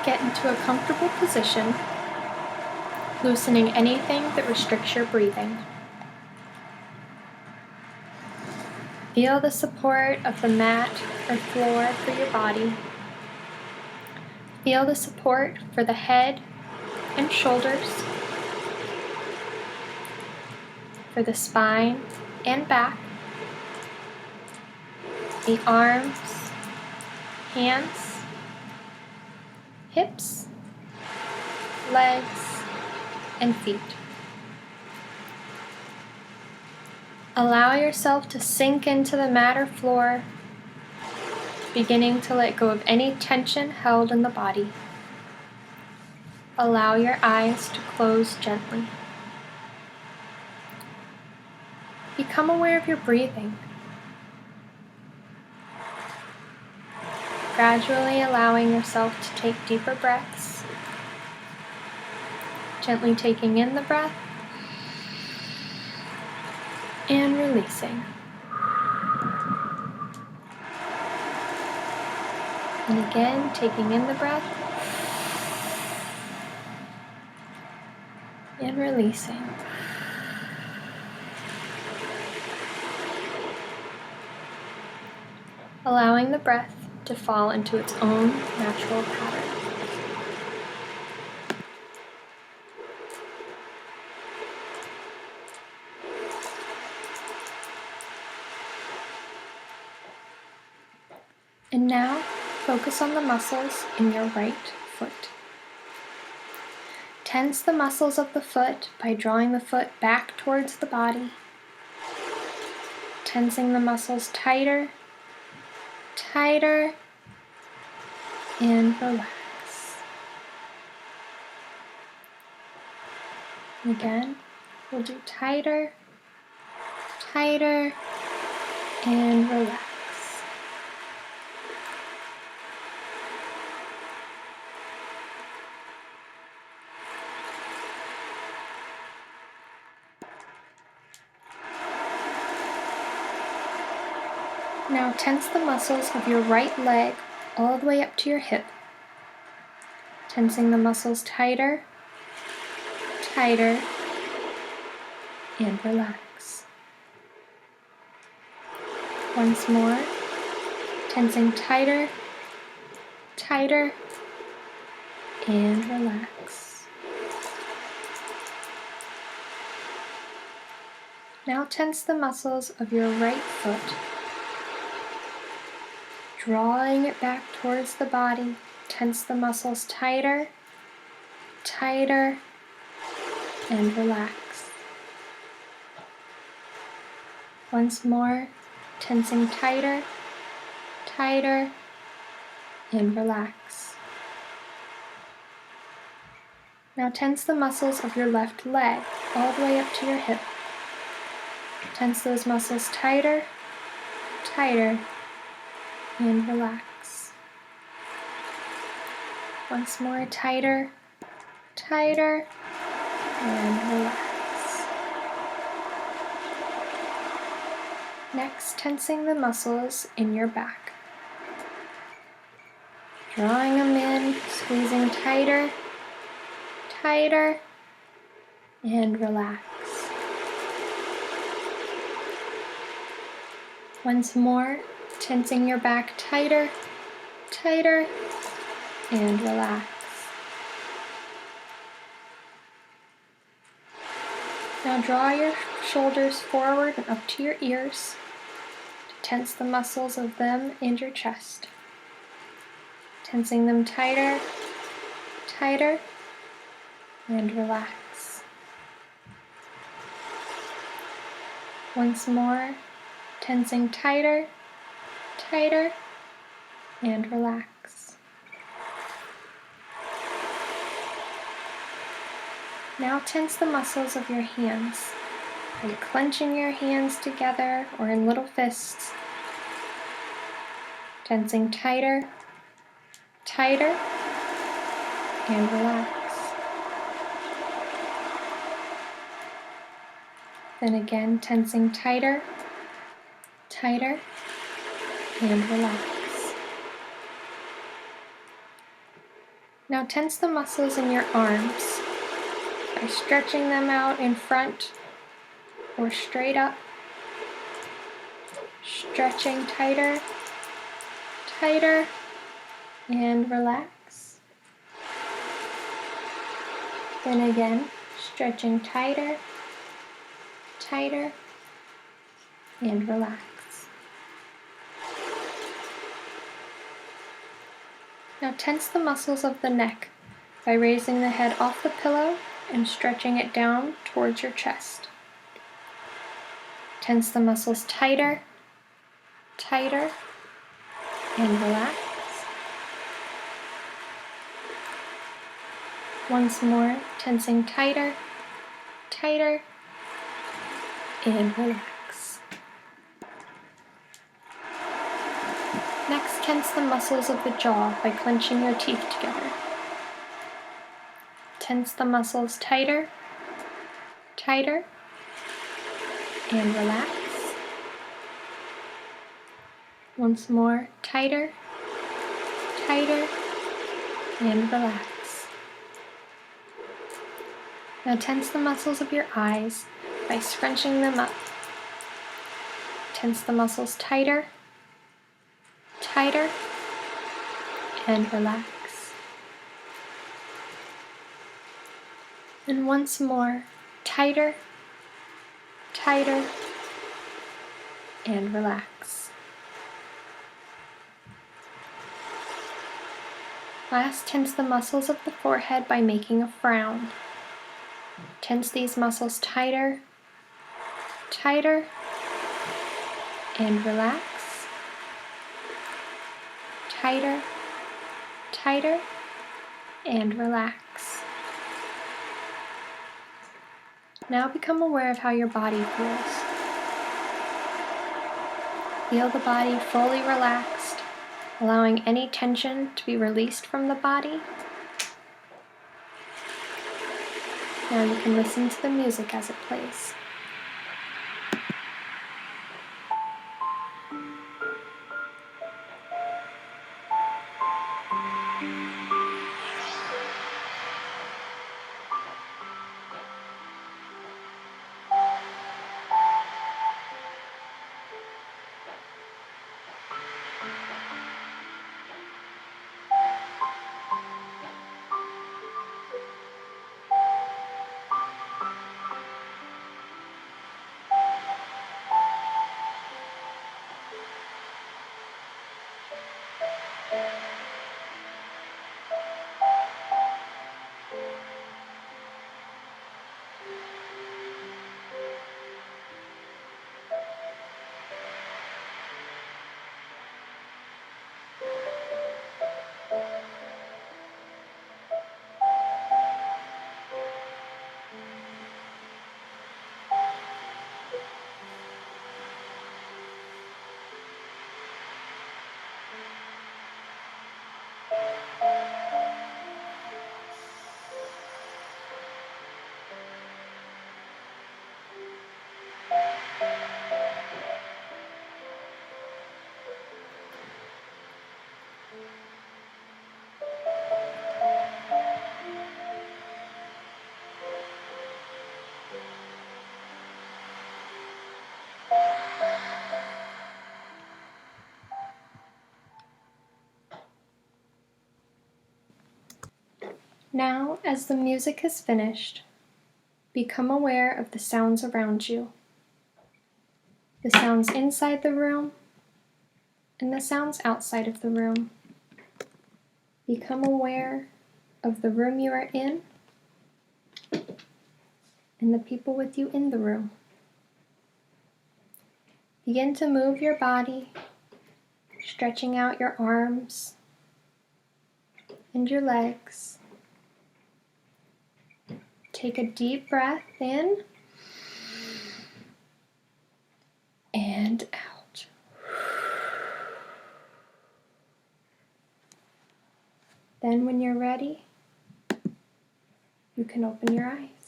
Get into a comfortable position, loosening anything that restricts your breathing. Feel the support of the mat or floor for your body. Feel the support for the head and shoulders, for the spine and back, the arms, hands, hips, legs, and feet. Allow yourself to sink into the mat or floor, beginning to let go of any tension held in the body. Allow your eyes to close gently. Become aware of your breathing. Gradually allowing yourself to take deeper breaths, gently taking in the breath and releasing. And again, taking in the breath and releasing. Allowing the breath to fall into its own natural pattern. And now, focus on the muscles in your right foot. Tense the muscles of the foot by drawing the foot back towards the body, tensing the muscles tighter, tighter, and relax. Again, we'll do tighter, tighter, and relax. Now tense the muscles of your right leg all the way up to your hip, tensing the muscles tighter, tighter, and relax. Once more, tensing tighter, tighter, and relax. Now tense the muscles of your right foot, drawing it back towards the body. Tense the muscles tighter, tighter, and relax. Once more, tensing tighter, tighter, and relax. Now tense the muscles of your left leg all the way up to your hip. Tense those muscles tighter, tighter, and relax. Once more, tighter, tighter, and relax. Next, tensing the muscles in your back. Drawing them in, squeezing tighter, tighter, and relax. Once more, tensing your back tighter, tighter, and relax. Now draw your shoulders forward and up to your ears to tense the muscles of them and your chest. Tensing them tighter, tighter, and relax. Once more, tensing tighter, tighter, and relax. Now tense the muscles of your hands. Are you clenching your hands together or in little fists? Tensing tighter, tighter, and relax. Then again, tensing tighter, tighter, and relax. Now tense the muscles in your arms by stretching them out in front or straight up. Stretching tighter, tighter, and relax. Then again, stretching tighter, tighter, and relax. Now tense the muscles of the neck by raising the head off the pillow and stretching it down towards your chest. Tense the muscles tighter, tighter, and relax. Once more, tensing tighter, tighter, and relax. Next, tense the muscles of the jaw by clenching your teeth together. Tense the muscles tighter, tighter, and relax. Once more, tighter, tighter, and relax. Now tense the muscles of your eyes by scrunching them up. Tense the muscles tighter, tighter, and relax. And once more, tighter, tighter, and relax. Last, tense the muscles of the forehead by making a frown. Tense these muscles tighter, tighter, and relax. Tighter, tighter, and relax. Now become aware of how your body feels. Feel the body fully relaxed, allowing any tension to be released from the body. Now you can listen to the music as it plays. Now, as the music is finished, become aware of the sounds around you. The sounds inside the room and the sounds outside of the room. Become aware of the room you are in and the people with you in the room. Begin to move your body, stretching out your arms and your legs. Take a deep breath in and out. Then when you're ready, you can open your eyes.